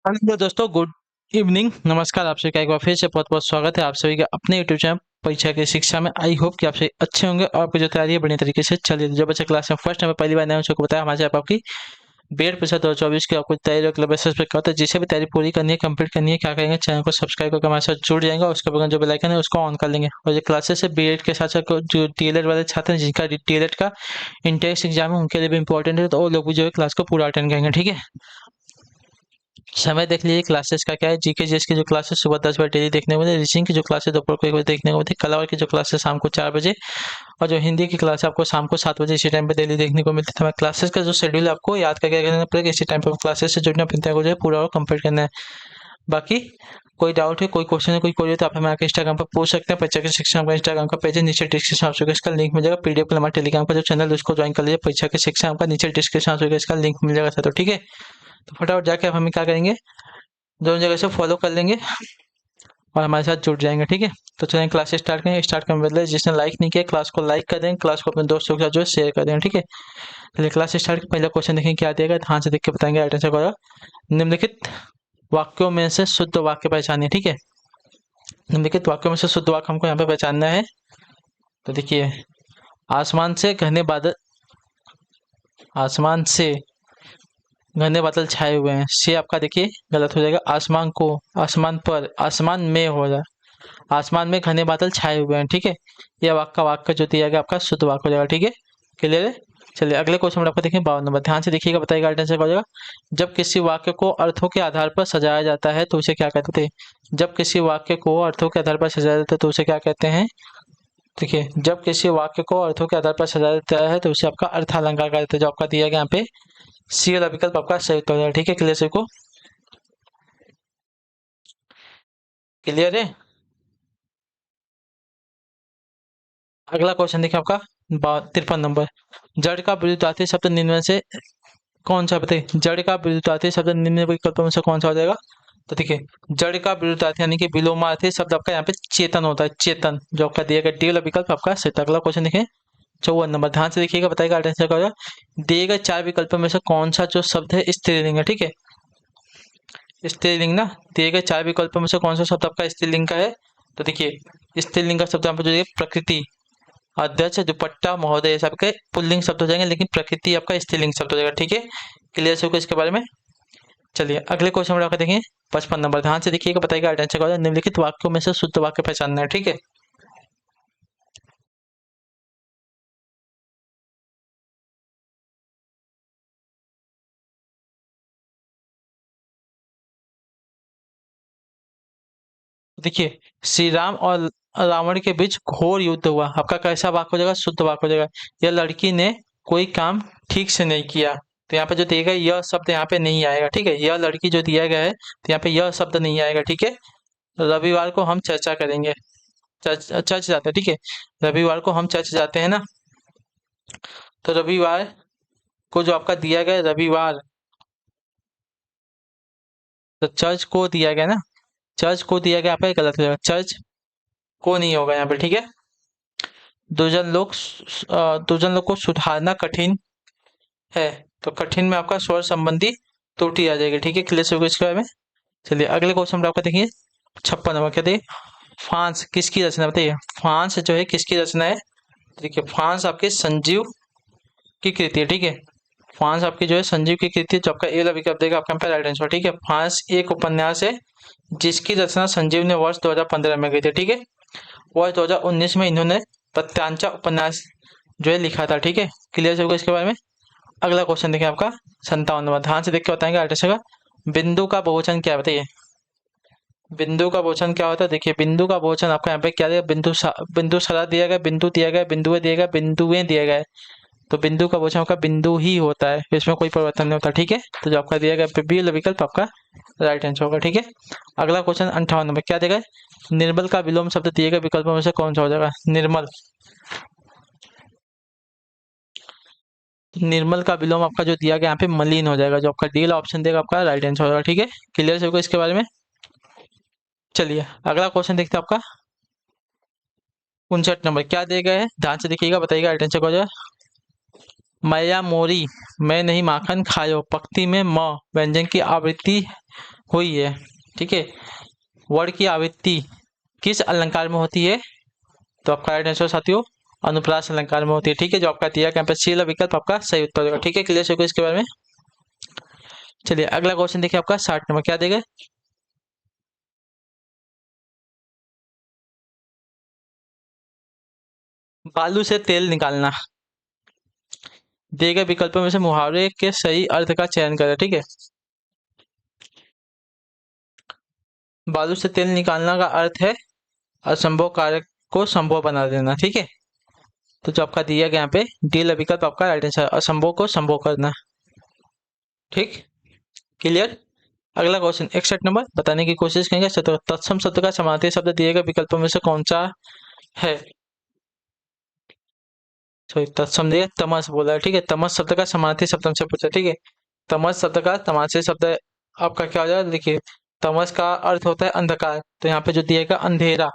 Hello दोस्तों, good evening, नमस्कार। आप सभी का एक बार फिर से बहुत बहुत स्वागत है आप सभी का अपने यूट्यूब चैनल परीक्षा की शिक्षा में। आई होप कि आप सभी अच्छे होंगे और आपकी जो तैयारी है बढ़िया तरीके से चल रही है। जो बच्चे क्लास में फर्स्ट टाइम पहली बार नए बच्चों को बताया हमारे आप आपकी बीएड परीक्षा 2024 की आपको तैयारी और बेसिस पे करते हैं। जिसे भी तैयारी पूरी करनी है, कंप्लीट करनी है, क्या करेंगे, चैनल को सब्सक्राइब करके हमारे साथ जुड़ जाएंगे और उसके बगल जो बेल आइकन है उसको ऑन कर लेंगे। और ये क्लासेस है बीएड के साथ साथ जो टीएलएड वाले छात्र हैं जिनका टीएलएड का इंटेंस एग्जाम है उनके लिए भी इंपॉर्टेंट है, तो वो लोग भी जो है क्लास को पूरा अटेंड करेंगे। ठीक है, समय देख लीजिए क्लासेस का क्या है। जीके जीएस की जो क्लासेस सुबह 10 बजे डेली देखने को मिलती है, रीजनिंग की जो क्लासेस दोपहर को 1 बजे देखने को मिलती है, कला की जो क्लासेस शाम को 4 बजे, और जो हिंदी की क्लास आपको शाम को 7 बजे इसी टाइम पे डेली देखने को मिलती है। तो हमें क्लासेस का जो शेड्यूल है आपको याद करके करना पड़ेगा, इसी टाइम पे क्लासेस से जुड़ना अपनी तरह को जो है पूरा और कंप्लीट करना है। बाकी कोई डाउट है, कोई क्वेश्चन है, कोई क्वेरी है तो आप हमें आके इंस्टाग्राम पर पूछ सकते हैं। परीक्षा की शिक्षा का इंस्टाग्राम का पेज है, नीचे डिस्क्रिप्शन आपको इसका लिंक मिल जाएगा। पीडीएफ के लिए हमारे टेलीग्राम का जो चैनल है उसको ज्वाइन कर लीजिए। परीक्षा की शिक्षा आपका नीचे डिस्क्रिप्शन आपको इसका लिंक मिल जाएगा। तो ठीक है, तो फटाफट जाके आप हमें क्या करेंगे, दोनों जगह से फॉलो कर लेंगे और हमारे साथ जुड़ जाएंगे। ठीक है, तो चलें क्लास स्टार्ट करेंगे। स्टार्ट करने बदले जिसने लाइक नहीं किया क्लास को लाइक कर दें, क्लास को अपने दोस्तों के साथ जो है शेयर कर दें। ठीक है, चलिए क्लास स्टार्ट। पहला क्वेश्चन देखें क्या दिया गया, ध्यान से देख के बताएंगे। राइट आंसर करो। निम्नलिखित वाक्यों में से शुद्ध वाक्य पहचानिए। ठीक है, निम्नलिखित वाक्यों में से शुद्ध वाक्य हमको यहाँ पे पहचानना है। तो देखिए, आसमान से घने बादल, आसमान से घने बादल छाए हुए हैं, से आपका देखिए गलत हो जाएगा। आसमान को, आसमान पर, आसमान में हो रहा है। आसमान में घने बादल छाए हुए हैं। ठीक है, यह वाक्य जो दिया गया आपका शुद्ध वाक्य हो जाएगा। ठीक है, क्लियर है। चलिए अगले क्वेश्चन में आपको देखें 52 नंबर, ध्यान से देखिएगा, बताइएगा आंसर क्या हो जाएगा। जब किसी वाक्य को अर्थों के आधार पर सजाया जाता है तो उसे क्या कहते थे। जब किसी वाक्य को अर्थों के आधार पर सजाया जाता है तो उसे क्या कहते हैं। देखिए, जब किसी वाक्य को अर्थों के आधार पर सजाया जाता है तो उसे आपका अर्थालंकार कहते हैं। जो आपका दिया गया यहाँ पे सी वाला विकल्प आपका सही उत्तर हो जाएगा। ठीक है, क्लियर सभी को, क्लियर है। अगला क्वेश्चन देखिए आपका 53 नंबर, जड़ का विरुद्धार्थी शब्द निम्न में से कौन सा, बताइए। जड़ का विरुद्धार्थी शब्द निम्न विकल्पों में से कौन सा हो जाएगा। तो देखिए, जड़ का विरुद्धार्थी यानी कि विलोमार्थी शब्द आपका यहाँ पे चेतन होता है। चेतन जो आपका दिया गया डी वाला विकल्प आपका सही था। अगला क्वेश्चन देखिए 54 नंबर, ध्यान से देखिएगा, बताइएगा आंसर क्या होगा। दिए गए 4 विकल्पों में से कौन सा जो शब्द है स्त्रीलिंग है। ठीक है, स्त्रीलिंग ना, दिए गए 4 विकल्पों में से कौन सा शब्द आपका स्त्रीलिंग का है। तो देखिए, स्त्रीलिंग का शब्द यहाँ पे जो है प्रकृति, अध्यक्ष, दुपट्टा, महोदय, ये सबके पुल्लिंग शब्द हो जाएंगे, लेकिन प्रकृति आपका स्त्रीलिंग शब्द हो जाएगा। ठीक है, क्लियर से होगा इसके बारे में। चलिए अगले क्वेश्चन में देखेंगे 55 नंबर, ध्यान से देखिएगा, बताइएगा आंसर क्या होगा। निम्नलिखित वाक्यों में से शुद्ध वाक्य पहचानना है। ठीक है, देखिए, श्री राम और रावण के बीच घोर युद्ध हुआ, आपका कैसा वाक्य हो जाएगा, शुद्ध वाक्य हो जाएगा। यह लड़की ने कोई काम ठीक से नहीं किया, तो यहाँ पे जो दिया गया यह शब्द यहाँ पे नहीं आएगा। ठीक है, यह लड़की जो दिया गया है तो यहाँ पे यह शब्द नहीं आएगा। ठीक है, रविवार को हम चर्चा करेंगे, चर्च जाते हैं। ठीक है, रविवार को हम चर्च जाते हैं ना, तो रविवार को जो आपका दिया गया है, रविवार, तो चर्च को दिया गया ना, चर्च को दिया गया यहाँ पे गलत हो जाएगा, चर्च को नहीं होगा यहाँ पे। ठीक है, दुर्जन लोग को सुधारना कठिन है, तो कठिन में आपका स्वर संबंधी त्रुटि आ जाएगी। ठीक है, क्लियर होगा इसके बारे में। चलिए अगले क्वेश्चन में आपका देखिए 56 नंबर, कहते हैं फ्रांस किसकी रचना, बताइए। फ्रांस जो है किसकी रचना है। देखिए, फ्रांस आपके संजीव की कृति है। ठीक है, फ्रांस आपकी जो है संजीव की कृति है, जो आपका ए वाला विकल्प देगा आपका यहाँ पे राइट आंसर। ठीक है, फ्रांस एक उपन्यास है जिसकी रचना संजीव ने वर्ष 2015 में की थी। ठीक है, वर्ष 2019 में इन्होंने प्रत्यांचा उपन्यास जो है लिखा था। ठीक है, क्लियर होगा इसके बारे में। अगला क्वेश्चन देखें आपका 57 नंबर, ध्यान से देख के बताएंगे आर्टिस्ट का। बिंदु का बहुवचन क्या है, बताइए। बिंदु का बहुवचन क्या होता है। देखिए, बिंदु का बहुवचन आपका यहाँ पे क्या दिया, बिंदु सरा दिया गया, बिंदु दिया गया, बिंदुए दिया गया, बिंदुएं दिया गया है, तो बिंदु का बहुवचन आपका बिंदु ही होता है, इसमें कोई परिवर्तन नहीं होता। ठीक है, तो जो आपका दिया गया बी विकल्प आपका राइट आंसर होगा। ठीक है, अगला क्वेश्चन 58 नंबर, क्या देगा। निर्मल का विलोम शब्द दिए गए विकल्पों में से कौन सा हो जाएगा। निर्मल, निर्मल का विलोम आपका जो दिया गया यहाँ पे मलिन हो जाएगा, जो आपका डी वाला ऑप्शन देगा आपका राइट आंसर होगा। ठीक है, क्लियर से होगा इसके बारे में। चलिए अगला क्वेश्चन देखते हैं आपका 59 नंबर, क्या दिया गया है, ध्यान से देखिएगा, बताइएगा राइट आंसर क्या हो जाएगा। मैया मोरी मैं नहीं माखन खायो, पंक्ति में म व्यंजन की आवृत्ति हुई है। ठीक है, वर्ड की आवृत्ति किस अलंकार में होती है? तो आपका राइट आंसर साथियों अनुप्रास अलंकार में होती है। ठीक है, जो आपका दिया गया पे सी वाला विकल्प आपका सही उत्तर होगा। ठीक है, क्लियर है इसके बारे में। चलिए अगला क्वेश्चन देखिए, आपका 60 नंबर क्या देगा? बालू से तेल निकालना। दिए गए विकल्पों में से मुहावरे के सही अर्थ का चयन करें। ठीक है, बालू से तेल निकालना का अर्थ है असंभव कार्य को संभव बना देना। ठीक है, तो जो आपका दिया गया यहाँ पे डी वाला विकल्प आपका राइट आंसर, असंभव को संभव करना। ठीक, क्लियर। अगला क्वेश्चन 61 नंबर बताने की कोशिश करेंगे। तत्सम शब्द का समानार्थी शब्द दिए गए विकल्पों में से कौन सा है? सॉरी, तत्सम दिए तमस बोला है। ठीक है, तमस शब्द का समानार्थी शब्द हमसे पूछा। ठीक है, तमस शब्द का समानार्थी शब्द आपका क्या हो जाएगा? देखिए, तमस का अर्थ होता है अंधकार, तो यहाँ पे जो दिएगा अंधेरा,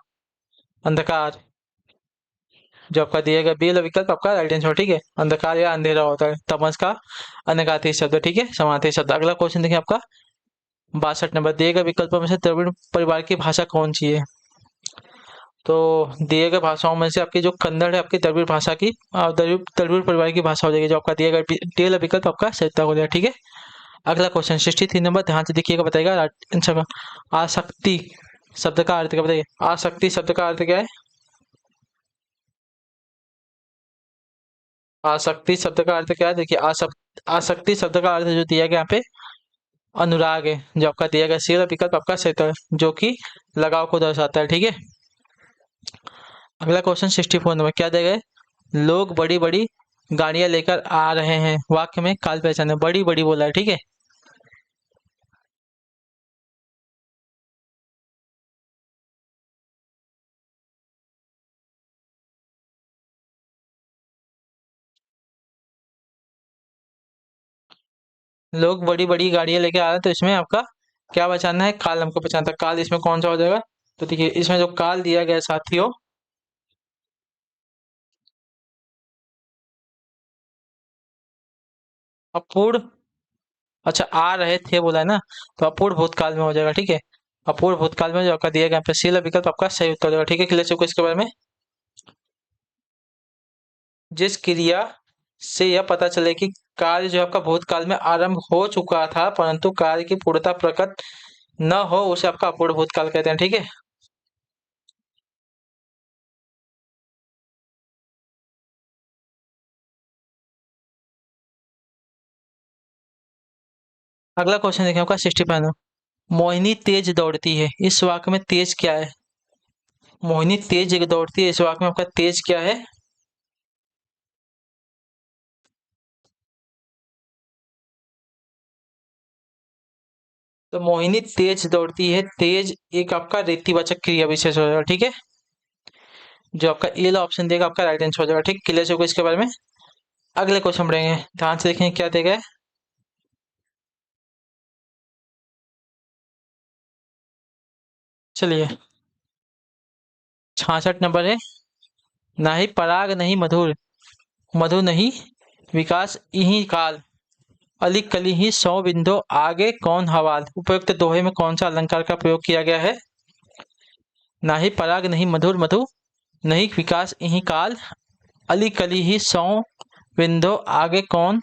अंधकार। जो आपका दिएगा बी वाला विकल्प आपका राइट आंसर। ठीक है, अंधकार या अंधेरा होता है तमस का अनगाती शब्द। ठीक है, समानार्थी शब्द। अगला क्वेश्चन देखिए, आपका 62 नंबर दिएगा विकल्पों में से द्रविड़ परिवार की भाषा कौन सी है? तो दिए गए भाषाओं में से आपकी जो कन्नड़ है आपकी द्रविड़ भाषा की द्रविड़ द्रविड़ परिवार की भाषा हो जाएगी। जो आपका दिया गया डी वाला विकल्प आपका सही उत्तर हो जाएगा। ठीक है, अगला क्वेश्चन 63 नंबर ध्यान से देखिएगा, बताएगा आंसर का। आसक्ति शब्द का अर्थ क्या बताइए? आसक्ति शब्द का अर्थ क्या है? आसक्ति शब्द का अर्थ क्या है? देखिए, आसक्ति शब्द का अर्थ जो दिया गया यहाँ पे अनुराग है। जो आपका दिया गया सी वाला विकल्प आपका सही उत्तर, जो कि लगाव को दर्शाता है। ठीक है, अगला क्वेश्चन 64 नंबर क्या दिया गया है? लोग बड़ी बड़ी गाड़ियां लेकर आ रहे हैं, वाक्य में काल पहचाने। बड़ी बड़ी बोला है। ठीक है, लोग बड़ी बड़ी गाड़ियां लेकर आ रहे हैं, तो इसमें आपका क्या बचाना है? काल हमको बचाना था। काल इसमें कौन सा हो जाएगा? तो देखिए, इसमें जो काल दिया गया है साथियों, अपूर्ण, अच्छा आ रहे थे बोला है ना, तो अपूर्ण भूतकाल में हो जाएगा। ठीक है, अपूर्ण भूतकाल में जो आपका दिया गया सी वाला विकल्प आपका सही उत्तर होगा। ठीक है, क्लियर चुका इसके बारे में। जिस क्रिया से यह पता चले कि कार्य जो आपका भूतकाल में आरंभ हो चुका था परंतु कार्य की पूर्णता प्रकट न हो, उसे आपका अपूर्ण भूतकाल कहते हैं। ठीक है, अगला क्वेश्चन देखें आपका 65। मोहिनी तेज दौड़ती है, इस वाक्य में तेज क्या है? मोहिनी तेज दौड़ती है, इस वाक्य में आपका तेज क्या है? तो मोहिनी तेज दौड़ती है, तेज एक आपका रेतिवाचक क्रिया विशेष हो जाएगा। ठीक है, जो आपका ए वाला ऑप्शन देगा आपका राइट आंसर हो जाएगा। ठीक, क्लियर होगा इसके बारे में। अगले क्वेश्चन बढ़ेंगे, ध्यान से देखें क्या देगा है। चलिए 66 नंबर है। ना ही पराग नहीं मधुर, मधु नहीं विकास इही काल, अली कली ही सौ बिंदु आगे कौन हवाल। उपयुक्त दोहे में कौन सा अलंकार का प्रयोग किया गया है? ना ही पराग नहीं मधुर, मधु नहीं विकास इही काल, अली कली ही सौ बिंदु आगे कौन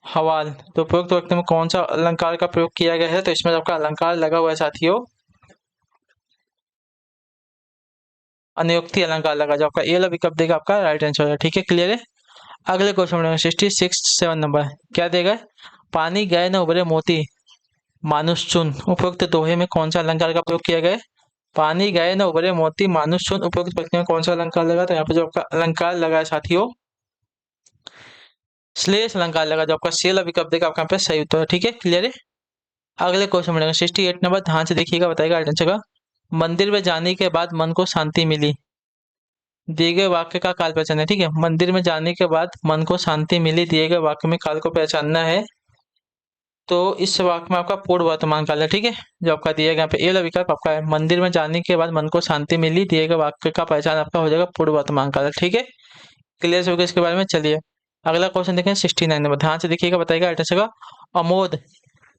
हवाल। तो उपयुक्त वक्त में कौन सा अलंकार का प्रयोग किया गया है? तो इसमें आपका अलंकार लगा हुआ है साथियों, अनुयुक्ति अलंकार लगा। जो आपका ए वाला विकल्प देगा आपका राइट आंसर है। ठीक है, क्लियर है। अगले क्वेश्चन में 67 नंबर क्या देगा? पानी गए न उभरे मोती मानुष चुन, उपयुक्त दोहे में कौन सा अलंकार का प्रयोग किया गया है? पानी गए न उभरे मोती मानुष चुन, उपयुक्त वाक्य में कौन सा अलंकार लगा? तो यहाँ पे जो आपका अलंकार लगा है साथियों, श्लेष अलंकार लगा। जो आपका सी वाला विकल्प देगा आपका यहाँ पे सही उत्तर है। ठीक है, क्लियर है। अगले क्वेश्चन में 68 नंबर ध्यान से देखिएगा, बताएगा राइट आंसर का। मंदिर में जाने के बाद मन को शांति मिली, दिए गए वाक्य का काल पहचानना है। ठीक है, मंदिर में जाने के बाद मन को शांति मिली, दिए गए वाक्य में काल को पहचानना है। तो इस वाक्य में आपका पूर्ण वर्तमान काल है। ठीक है, जो आपका दिया गया पे ए वाला विकल्प आपका है, मंदिर में जाने के बाद मन को शांति मिली, दिए गए वाक्य का पहचान आपका हो जाएगा पूर्ण वर्तमान काल। ठीक है, क्लियर हो गया इसके बारे में। चलिए अगला क्वेश्चन देखें 69 नंबर ध्यान से देखिएगा, बताएगा राइट आंसर का। अमोद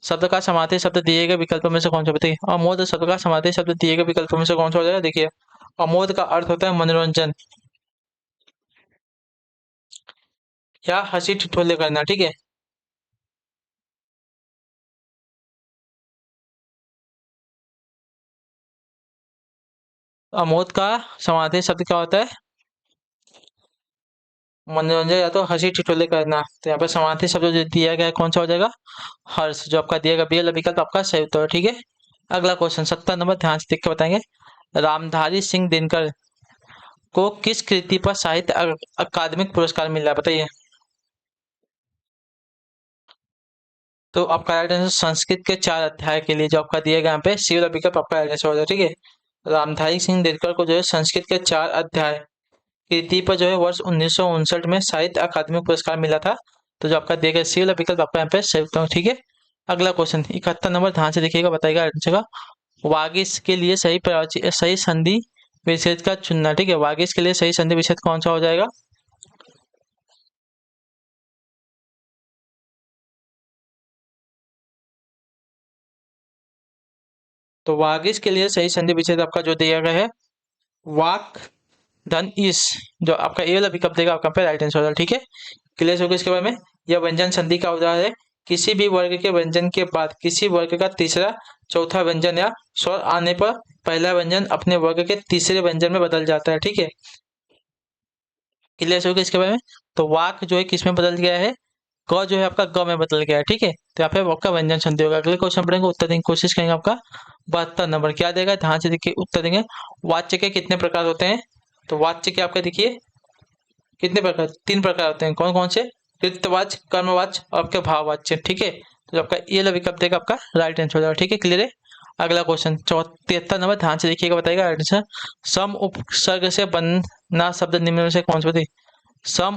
शब्द का समार्थी शब्द दिए गए विकल्पों में से कौन सा बताइए। अमोद शब्द का समार्थी शब्द दिए गए विकल्पों में से कौन सा हो जाएगा। देखिए अमोद का अर्थ होता है मनोरंजन या हंसी ठिठोले करना, ठीक है। अमोद का समार्थी शब्द क्या होता है। मनोरंजन या तो हंसी ठिठोले करना। तो यहाँ पे समार्थी शब्द जो दिया गया है कौन सा हो जाएगा। हर्ष, जो आपका दिया गया बी वाला विकल्प आपका सही उत्तर है, ठीक है। अगला क्वेश्चन 70 नंबर, ध्यान से देख के बताएंगे। रामधारी सिंह दिनकर को किस कृति पर साहित्य अकादमिक पुरस्कार मिला है बताइए। तो आपका राइट आंसर संस्कृत के 4 अध्याय के लिए जो आपका दिया गया यहाँ पे सी वाला विकल्प आपका राइट आंसर हो जाएगा, ठीक है। रामधारी सिंह दिनकर को जो है संस्कृत के 4 अध्याय कृति पर जो है वर्ष 1959 में साहित्य अकादमी पुरस्कार मिला था। तो जो आपका दिया गया सी वाला विकल्प आपका यहाँ पे सही उत्तर है, ठीक है। अगला क्वेश्चन 71 नंबर, ध्यान से देखिएगा, बताएगा आंसर का। वागिश के लिए सही संधि विच्छेद का चुनना, ठीक है। वागिश के लिए सही संधि विच्छेद कौन सा हो जाएगा। तो वागिश के लिए सही संधि विच्छेद आपका जो दिया गया है वाक धन इस, जो आपका ए वाला विकल्प देगा आपका पे राइट आंसर होगा, ठीक है। क्लियर होगा इसके बारे में। यह व्यंजन संधि का उदाहरण है। किसी भी वर्ग के व्यंजन के बाद किसी वर्ग का तीसरा चौथा व्यंजन या स्वर आने पर पहला व्यंजन अपने वर्ग के तीसरे व्यंजन में बदल जाता है, ठीक है। क्लियर होगा इसके बारे में। तो वाक जो है किसमें बदल गया है, क जो है आपका ग में बदल गया है, ठीक है। तो यहाँ पे आपका व्यंजन संधि होगा। अगले क्वेश्चन पढ़ेंगे, उत्तर देने की कोशिश करेंगे। आपका 72 नंबर क्या देगा, ध्यान से देखिए उत्तर देंगे। वाच्य के कितने प्रकार होते हैं। तो वाच्य के आपका देखिए कितने प्रकार, 3 प्रकार होते हैं। कौन कौन से, कृत्यवाच्य, कर्मवाच्य और आपके भाववाच्य, ठीक है। तो आपका ये वाला विकल्प देगा आपका राइट आंसर हो जाएगा, ठीक है। क्लियर है। अगला क्वेश्चन 73 नंबर, ध्यान से देखिएगा, बताएगा राइट आंसर। सम उपसर्ग से बना शब्द निम्न में से कौन सा बताइए। सम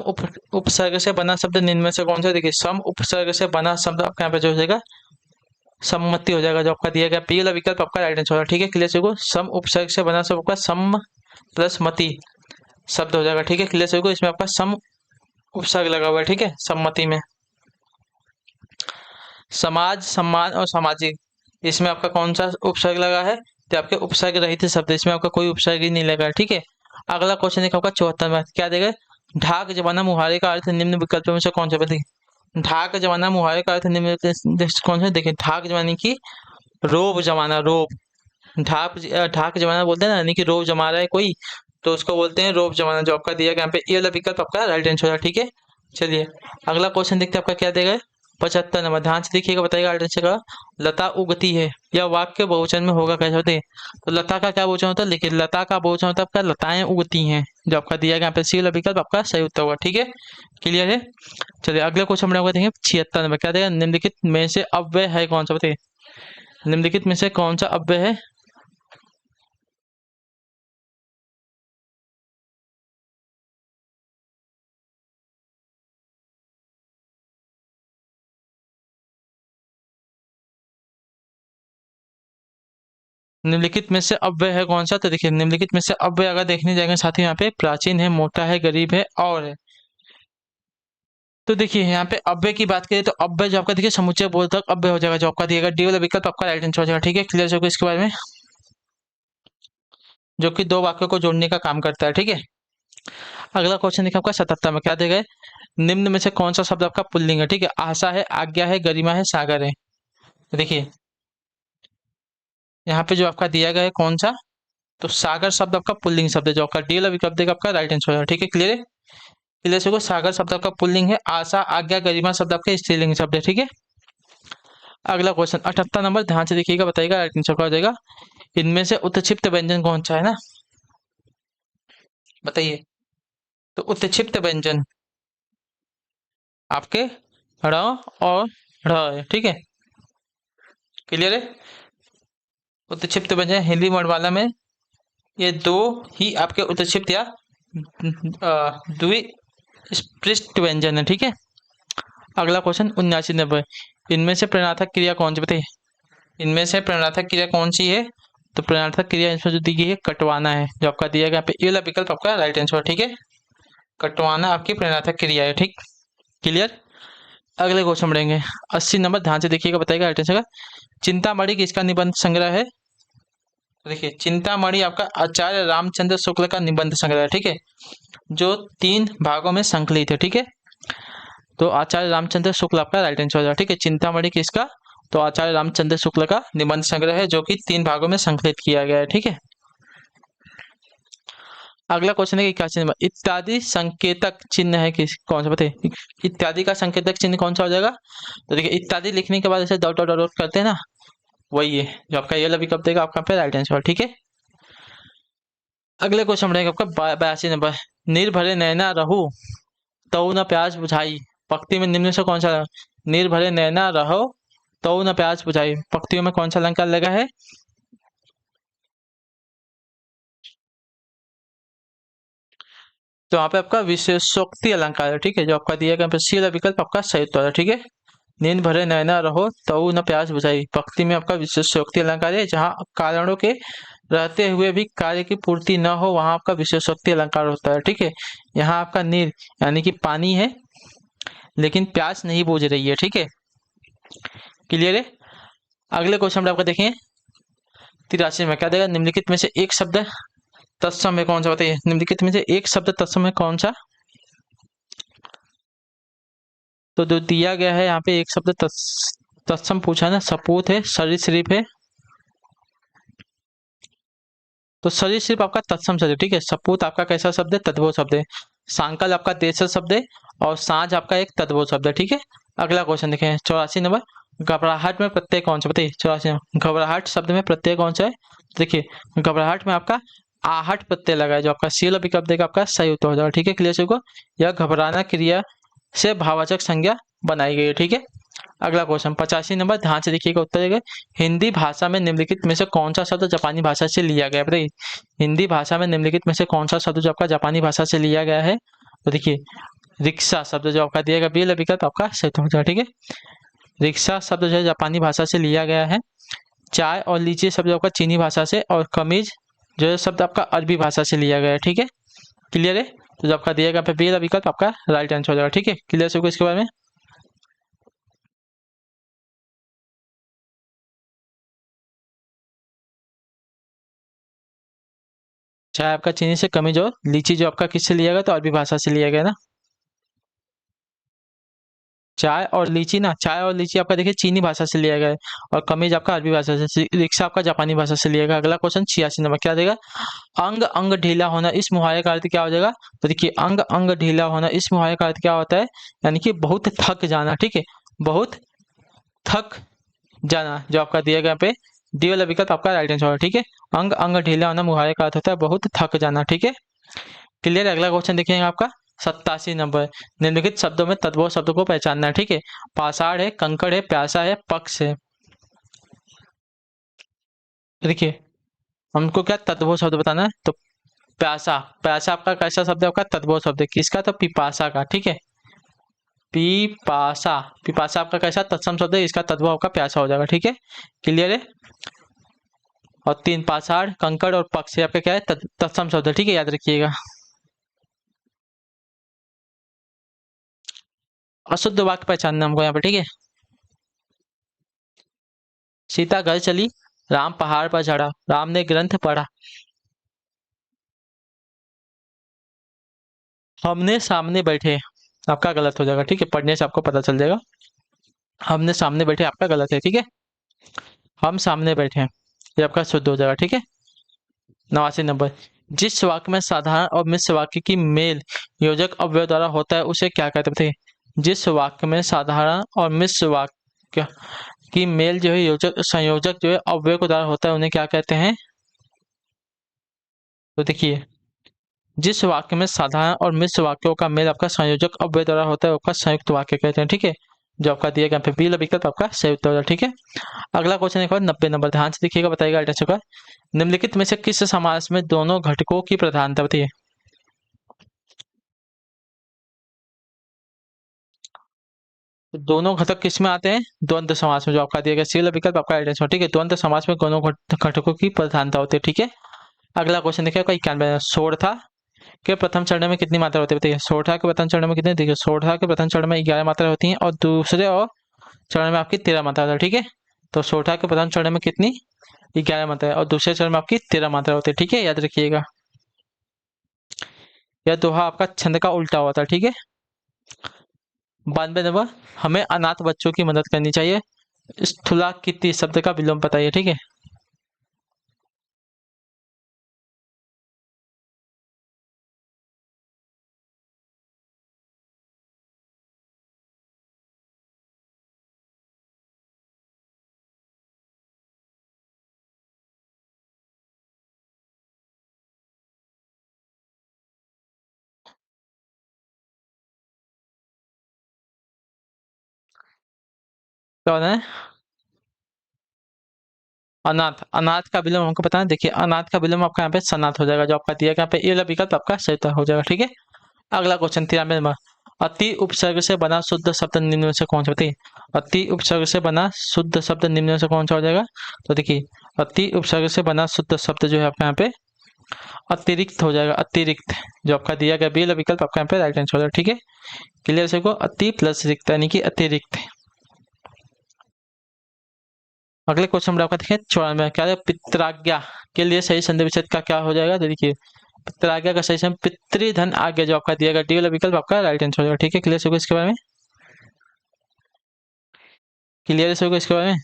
उपसर्ग से बना शब्द निम्न में से कौन सा। देखिए सम उपसर्ग से बना शब्द आपका यहाँ पे जो हो जाएगा सम्मति हो जाएगा, जो आपका दिया गया पी वाला विकल्प आपका राइट आंसर होगा, ठीक है। क्लियर से सम उपसर्ग से बना शब्द आपका सम प्लस मति शब्द हो जाएगा, ठीक है। क्लियर से इसमें आपका सम उपसर्ग लगा हुआ है, ठीक है, सम्मति में। समाज, सम्मान और सामाजिक, इसमें आपका कौन सा उपसर्ग लगा है। तो आपके उपसर्ग रहित शब्द, इसमें आपका कोई उपसर्ग ही नहीं लगा है, ठीक है। अगला क्वेश्चन देखा आपका 74 में क्या देगा। ढाक जमाना मुहारे का अर्थ निम्न विकल्पों में से कौन सा बताइए। ढाक जमाना मुहारे का अर्थ निम्न कौन सा। देखिए ढाक जमाने की रोब जमाना, रोब, ढाक ढाक जमाना बोलते हैं ना, यानी कि रोब जमा रहा है कोई, तो उसको बोलते हैं रोब जमाना, जो आपका दिया गया यहाँ पे ये वाला विकल्प आपका राइट आंसर होगा, ठीक है। चलिए अगला क्वेश्चन देखते हैं आपका क्या देगा। 75 नंबर, ध्यान से देखिएगा, बताएगा राइट आंसर का। लता उगती है यह वाक्य बहुवचन में होगा कैसे होते हैं। तो लता का क्या बहुवचन होता है, लेकिन लता का बहुवचन होता है आपका लताएं उगती हैं, जो आपका दिया गया यहाँ पे सी वाला विकल्प आपका सही उत्तर होगा, ठीक है। क्लियर है। चलिए अगले क्वेश्चन में देखेंगे 76 नंबर क्या देगा। निम्नलिखित में से अव्यय है कौन सा बताइए। निम्नलिखित में से कौन सा अव्यय है। निम्नलिखित में से अव्यय है कौन सा। तो देखिए निम्नलिखित में से अव्यय अगर देखने जाएंगे साथी, यहाँ पे प्राचीन है, मोटा है, गरीब है और है। तो देखिए यहाँ पे अव्यय की बात करें तो अव्यय जो आपका देखिए समुच्चय बोधक अव्यय हो जाएगा, जो आपका दिएगा डी वाला विकल्प आपका राइट आंसर हो जाएगा, ठीक है। क्लियर होगा इसके बारे में, जो कि दो वाक्यों को जोड़ने का काम करता है, ठीक है। अगला क्वेश्चन देखिए आपका 77 में क्या देगा। निम्न में से कौन सा शब्द आपका पुल्लिंग है, ठीक है। आशा है, आज्ञा है, गरिमा है, सागर है। तो देखिए यहाँ पे जो आपका दिया गया है कौन सा, तो सागर शब्द आपका पुल्लिंग शब्द है, जो आपका डी वाला विकल्प देगा आपका राइट आंसर हो जाएगा, ठीक है। क्लियर है। क्लियर से सागर शब्द आपका पुल्लिंग है, आशा, आज्ञा, गरिमा शब्द आपका स्त्रीलिंग शब्द है, ठीक है। अगला क्वेश्चन 78 नंबर, ध्यान से देखिएगा, बताइएगा राइट आंसर क्या हो जाएगा। इनमें से उत्क्षिप्त व्यंजन कौन सा है ना, बताइए। तो उत्क्षिप्त व्यंजन आपके र और ढ़ है, ठीक है। क्लियर है। उत्क्षिप्त व्यंजन हिंदी वर्णमाला में ये दो ही आपके उत्क्षिप्त या द्विपृष्ठ व्यंजन है, ठीक है। अगला क्वेश्चन 79 नंबर, इनमें से प्रेरणार्थक क्रिया कौन सी बताइए। इनमें से प्रेरणार्थक क्रिया कौन सी है। तो प्रेरणार्थक क्रिया इसमें जो दी गई है कटवाना है, जो आपका दिया गया यहाँ पे ये वाला विकल्प आपका राइट आंसर है, ठीक है। कटवाना आपकी प्रेरणार्थक क्रिया है, ठीक। क्लियर। अगले क्वेश्चन बढ़ेंगे 80 नंबर, ध्यान से देखिएगा, बताइएगा राइट आंसर का। चिंतामणि किसका निबंध संग्रह है? देखिए चिंतामणि आपका आचार्य रामचंद्र शुक्ल का निबंध संग्रह है, ठीक है, जो 3 भागों में संकलित है, ठीक है। तो आचार्य रामचंद्र शुक्ल आपका राइट आंसर हो जाएगा, ठीक है। चिंतामणि किसका? तो आचार्य रामचंद्र शुक्ल का निबंध संग्रह है, जो कि 3 भागों में संकलित किया गया है, ठीक है। अगला क्वेश्चन है कि क्या चिन्ह इत्यादि संकेतक चिन्ह है, किस कौन सा बताइए। इत्यादि का संकेतक चिन्ह कौन सा हो जाएगा? तो देखिए इत्यादि लिखने के बाद ऐसे डॉट डॉट डॉट डॉट करते हैं ना, वही है जो आपका ये वाला विकल्प देगा आपका पे राइट आंसर, ठीक है। अगले क्वेश्चन बढ़ेगा आपका 82 नंबर, निर्भरे नैना रहू तऊ न प्यास बुझाई, पंक्ति में निम्न से कौन सा? निर्भरे नैना रहो तऊ न प्यास बुझाई, पंक्तियों में कौन सा अलंकार लगा है? तो यहाँ पे आपका विशेषोक्ति अलंकार है, ठीक है, जो आपका दिया गया सी वाला विकल्प आपका सही उत्तर है, ठीक है। नींद भरे नैना रहो तऊ न प्यास बुझाई, पंक्ति में आपका विशेषोक्ति अलंकार है, जहाँ कारणों के रहते हुए भी कार्य की पूर्ति न हो वहां आपका विशेषोक्ति अलंकार होता है, ठीक है। यहाँ आपका नीर यानी कि पानी है, लेकिन प्यास नहीं बुझ रही है, ठीक है, क्लियर है। अगले क्वेश्चन में आपका देखें 83 में क्या देगा, निम्नलिखित में से एक शब्द तत्सम है कौन सा, बताइए। निम्नलिखित में से एक शब्द तत्सम है कौन सा? तो जो दिया गया है यहाँ पे एक शब्द तत्सम पूछा है ना, सपूत है, सरीसृप है। तो सरीसृप आपका तत्सम शब्द है, ठीक है। सपूत आपका कैसा शब्द है? तद्भव शब्द है। सांकल आपका देशज शब्द है, और सांझ आपका एक तद्भव शब्द है, ठीक है। अगला क्वेश्चन देखें 84 नंबर, घबराहट में प्रत्यय कौन सा, बताइए। 84 घबराहट शब्द में प्रत्यय कौन सा है? देखिए घबराहट में आपका आहट प्रत्यय लगा है, जो आपका सी वाला विकल्प देगा आपका सही उत्तर हो जाएगा, ठीक है, क्लियर सबको। यह घबराना क्रिया से भाववाचक संज्ञा बनाई गई है, ठीक है। अगला क्वेश्चन 85 नंबर, ध्यान से देखिएगा, उत्तर देगा हिंदी भाषा में निम्नलिखित में से कौन सा शब्द जापानी भाषा से लिया गया है, बताइए। हिंदी भाषा में निम्नलिखित में से कौन सा शब्द जो आपका जापानी भाषा से लिया गया है? तो देखिए रिक्शा शब्द जो आपका दिया गया बी वाला विकल्प आपका सही हो जाएगा, ठीक है। रिक्शा शब्द जो है जापानी भाषा से लिया गया है। चाय और लीची शब्द आपका चीनी भाषा से, और कमीज जो है शब्द आपका अरबी भाषा से लिया गया है, ठीक है, क्लियर है। तो जो आपका दिया गया बी वाला विकल्प आपका राइट आंसर हो जाएगा, ठीक है, क्लियर सबको इसके बारे में। चाय आपका चीनी से, कमीज और लीची जो आपका किससे लिया गया? तो अरबी भाषा से लिया गया ना। चाय और लीची ना, चाय और लीची आपका देखिए चीनी भाषा से लिया गया है, और कमीज आपका अरबी भाषा से, रिक्शा आपका जापानी भाषा से लिया गया। अगला क्वेश्चन 86 नंबर क्या देगा, अंग अंग ढीला होना इस मुहावरे का अर्थ क्या हो जाएगा? तो देखिए अंग अंग ढीला होना इस मुहावरे का अर्थ क्या होता है? यानी कि बहुत थक जाना, ठीक है, बहुत थक जाना, जो आपका दिया गया पे डी वाला विकल्प आपका राइट आंसर है, ठीक है। अंग अंग ढीला होना मुहावरे का अर्थ होता है बहुत थक जाना, ठीक है, क्लियर। अगला क्वेश्चन देखिएगा आपका 87 नंबर, निम्नलिखित शब्दों में तद्भव शब्दों को पहचानना है, ठीक है। पाषाण है, कंकड़ है, प्यासा है, पक्ष है। देखिए हमको क्या तद्भव शब्द बताना है, तो प्यासा, प्यासा आपका कैसा शब्द है? आपका तद्भव शब्द है, किसका? तो पिपासा का, ठीक है, पिपासा। पिपासा आपका कैसा तत्सम शब्द है, इसका तद्भव आपका प्यासा हो जाएगा, ठीक है, क्लियर है। और 3 पाषाण, कंकड़ और पक्ष आपका क्या है? तत्सम शब्द है, ठीक है, याद रखिएगा। अशुद्ध वाक्य पहचानना हमको यहाँ पे, ठीक है। सीता घर चली, राम पहाड़ पर चढ़ा, राम ने ग्रंथ पढ़ा, हमने सामने बैठे, आपका गलत हो जाएगा, ठीक है, पढ़ने से आपको पता चल जाएगा। हमने सामने बैठे आपका गलत है, ठीक है, हम सामने बैठे हैं, ये आपका शुद्ध हो जाएगा, ठीक है। 89 नंबर, जिस वाक्य में साधारण और मिश्र वाक्य की मेल योजक अव्यय द्वारा होता है उसे क्या कहते थे? जिस वाक्य में साधारण और मिश्र वाक्य की मेल जो है योजक संयोजक जो है अव्यय के द्वारा होता है उन्हें क्या कहते हैं? तो देखिए जिस वाक्य में साधारण और मिश्र वाक्यों का मेल आपका संयोजक अव्यय द्वारा होता है आपका संयुक्त वाक्य कहते हैं, ठीक है, जो आपका दिया गया पे बी विकल्प आपका सही उत्तर होगा, ठीक है। अगला क्वेश्चन एक बार 90 नंबर, ध्यान से देखिएगा, बताइएगा आंसर का। निम्नलिखित में से किस समास में दोनों घटकों की प्रधानता, बताइए। तो दोनों घटक किस में आते हैं? द्वंद्व समास में, जो आपका दिया गया सी वाला विकल्प आपका आंसर, ठीक है, द्वंद्व समास में दोनों घटकों की प्रधानता होती है, ठीक है। अगला क्वेश्चन देखिए आपका 91 सोर था, के प्रथम चरण में कितनी मात्रा होती है बताइए। सोरठा के प्रथम चरण में कितनी, देखिए सोरठा के प्रथम चरण में 11 मात्रा होती हैं और दूसरे और चरण में आपकी 13 मात्रा होता है, ठीक है। तो सोरठा के प्रथम चरण में कितनी, 11 मात्रा है और दूसरे चरण में आपकी 13 मात्रा होती है, ठीक है, याद रखिएगा। यह दोहा आपका छंद का उल्टा होता है, ठीक है। 92 नंबर, हमें अनाथ बच्चों की मदद करनी चाहिए। स्थूलाकृति शब्द का विलोम बताइए, ठीक है। क्या होता है, अनाथ, अनाथ का विलोम हमको पता है, देखिए अनाथ का विलोम आपका यहाँ पे सनाथ हो जाएगा, जो आपका दिया गया यहाँ पे ये वाला विकल्प आपका सही उत्तर हो जाएगा, ठीक है। अगला क्वेश्चन 93 नंबर, अति उपसर्ग से बना शुद्ध शब्द निम्न में से कौन सा बताइए। अति उपसर्ग से बना शुद्ध शब्द निम्न में से कौन सा हो जाएगा। तो देखिए अति उपसर्ग से बना शुद्ध शब्द जो है आपका यहाँ पे अतिरिक्त हो जाएगा, अतिरिक्त, जो आपका दिया गया बी वाला विकल्प आपका यहाँ पे राइट आंसर हो जाएगा, ठीक है। क्लियर से को, अति प्लस रिक्त यानी कि अतिरिक्त। अगले क्वेश्चन में आपका देखिए 94 क्या है, पित्राज्ञा के लिए सही संधि विच्छेद का क्या हो जाएगा। तो देखिए पित्राज्ञा का सही संधि पितृधन आज्ञा, जो आपका दिया गया डी वाला विकल्प आपका राइट आंसर हो जाएगा, ठीक है। क्लियर से इसके बारे में, क्लियर से इसके बारे में।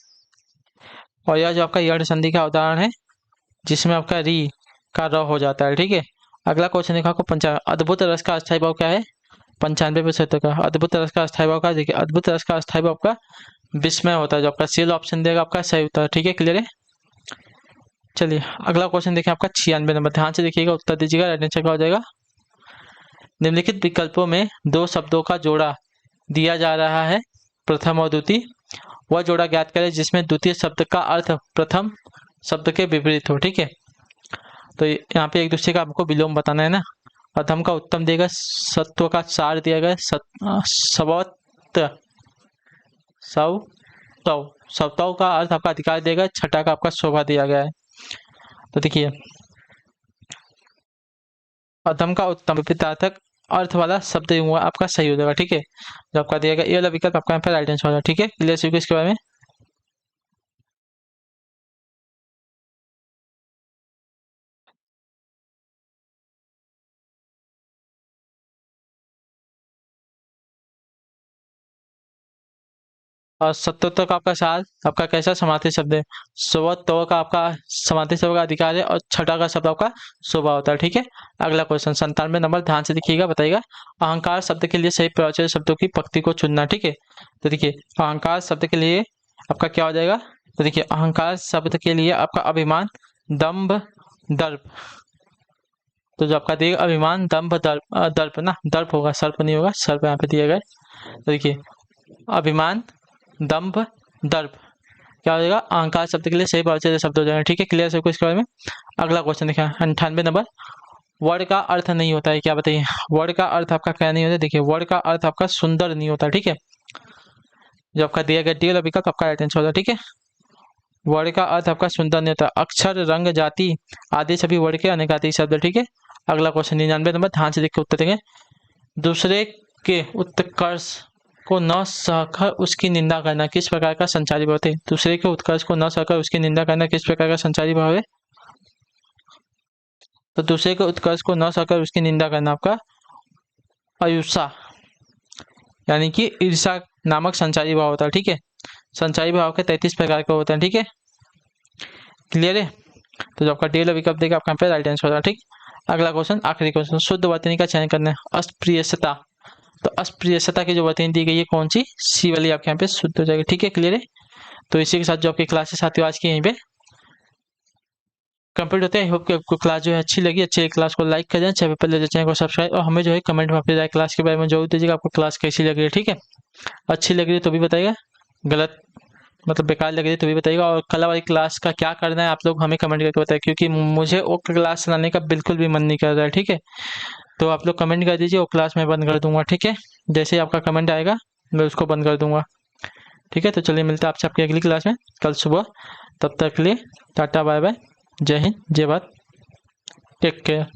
और यह जो आपका यण संधि का उदाहरण है जिसमें आपका री का र हो जाता है, ठीक है। अगला क्वेश्चन देखो आपको 95, अद्भुत रस का अस्थायी भाव क्या है। 95% का अद्भुत रस का अस्थायी भाव का, देखिए अद्भुत रस का अस्थायी भाव आपका विस्मय होता है, जो आपका सील ऑप्शन देगा आपका सही होता है, ठीक है। क्लियर है। चलिए अगला क्वेश्चन देखिए आपका 96 नंबर, ध्यान से देखिएगा, उत्तर दीजिएगा, राइट आंसर क्या हो जाएगा। निम्नलिखित विकल्पों में दो शब्दों का जोड़ा दिया जा रहा है, प्रथम और द्वितीय, वह जोड़ा ज्ञात करें जिसमें द्वितीय शब्द का अर्थ प्रथम शब्द के विपरीत हो, ठीक है। तो यहाँ पे एक दूसरे का आपको विलोम बताना है ना। अधम का उत्तम देगा, सत्व का सार दिया गया, सवत सव तव, सवतव का अर्थ आपका अधिकार देगा, छठा का आपका शोभा दिया गया है। तो देखिए अधम का उत्तम विपरीतार्थक अर्थ वाला शब्द हुआ आपका सही हो जाएगा, ठीक है। जो आपका दिया गया ये वाला विकल्प आपका यहाँ पे राइट आंसर हो जाएगा, ठीक है। क्लियर से इसके बारे में। और सत्वोत्तर का आपका साल आपका कैसा समार्थी शब्द है। स्वतः का आपका समार्थी शब्द का अधिकार है और छठा का शब्द आपका शोभा होता है, ठीक है। अगला क्वेश्चन 97 नंबर, ध्यान से देखिएगा, बताइएगा अहंकार शब्द के लिए सही प्रयोज्य शब्दों की पंक्ति को चुनना, ठीक है। तो देखिए अहंकार शब्द के लिए आपका क्या हो जाएगा। तो देखिए अहंकार शब्द के लिए आपका अभिमान, दंभ, दर्प, तो जो आपका दिएगा अभिमान, दंभ, दर्प, दर्प ना, दर्प होगा, सर्प नहीं होगा, सर्प यहाँ पे दिया गया। तो देखिए अभिमान, दंभ, दर्प क्या हो जाएगा, अहंकार शब्द के लिए सही भाववाचक शब्द हो जाएगा, ठीक है। क्लियर सबको इसके बारे में। अगला क्वेश्चन देखिए 98 नंबर, वर्ड का अर्थ नहीं होता है क्या बताइए। वर्ड का अर्थ आपका क्या नहीं होता, देखिए वर्ड का अर्थ आपका सुंदर नहीं होता, ठीक है। जो आपका दिया गया डी वाला विकल्प आपका राइट आंसर होगा, ठीक है। वर्ड का अर्थ आपका सुंदर नहीं होता, अक्षर, रंग, जाति आदि सभी वर्ड के अनेकाधिक शब्द, ठीक है। अगला क्वेश्चन 99 नंबर, ध्यान से देख के उत्तर देंगे। दूसरे के उत्कर्ष को न सहकर उसकी निंदा करना किस प्रकार का संचारी भाव है। दूसरे के उत्कर्ष को न सहकर उसकी निंदा करना किस प्रकार का संचारी भाव है। तो दूसरे के उत्कर्ष को न सहकर उसकी निंदा करना आपका अयुषा यानी कि ईर्षा नामक संचारी भाव होता है, ठीक है। संचारी भाव के 33 प्रकार के होते हैं, ठीक है। क्लियर है। तो जो आपका डी वाला विकल्प देगा आपका यहाँ पे राइट आंसर होगा, ठीक। अगला क्वेश्चन, आखिरी क्वेश्चन, शुद्ध वर्तनी का चयन करना है, अस्पृश्यता। तो अस्पृश्यता की जो वर्तनी दी गई है कौन सी, सी वाली आपके यहाँ पे शुद्ध हो जाएगी, ठीक है। क्लियर है। तो इसी के साथ जो आपकी क्लासेस आती है आज की यहीं पे कंप्लीट होते हैं। होप कि आपको क्लास जो है अच्छी लगी, अच्छी क्लास को लाइक कर दें, चैनल को सब्सक्राइब, और हमें जो है कमेंट में अपनी राय क्लास के बारे में जरूर दीजिएगा, आपको क्लास कैसी लग रही है, ठीक है। अच्छी लग रही है तो भी बताइएगा, गलत मतलब बेकार लग रही है तो भी बताइएगा, और कल वाली क्लास का क्या करना है आप लोग हमें कमेंट करके बताइए, क्योंकि मुझे वो क्लास चलाने का बिल्कुल भी मन नहीं कर रहा है, ठीक है। तो आप लोग कमेंट कर दीजिए, वो क्लास मैं बंद कर दूंगा, ठीक है। जैसे ही आपका कमेंट आएगा मैं उसको बंद कर दूंगा, ठीक है। तो चलिए मिलते हैं आपसे आपकी अगली क्लास में कल सुबह, तब तक के लिए टाटा बाय बाय, जय हिंद, जय भारत, टेक केयर।